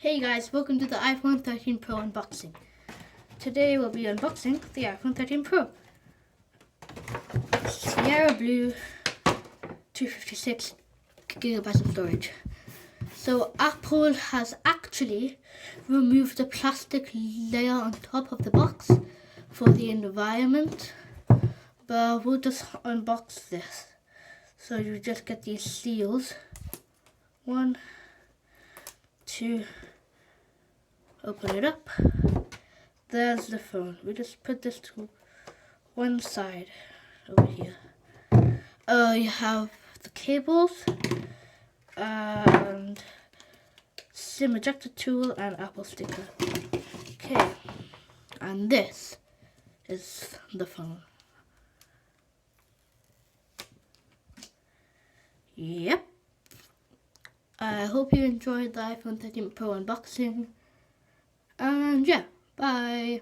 Hey guys, welcome to the iPhone 13 Pro unboxing. Today we'll be unboxing the iPhone 13 Pro. Sierra Blue, 256 gigabytes of storage. So Apple has actually removed the plastic layer on top of the box for the environment. But we'll just unbox this. So you just get these seals. 1, 2, open it up. There's the phone. We just put this to one side over here. You have the cables and SIM ejector tool and Apple sticker. Okay, and this is the phone. Yep. I hope you enjoyed the iPhone 13 Pro unboxing. And yeah, bye.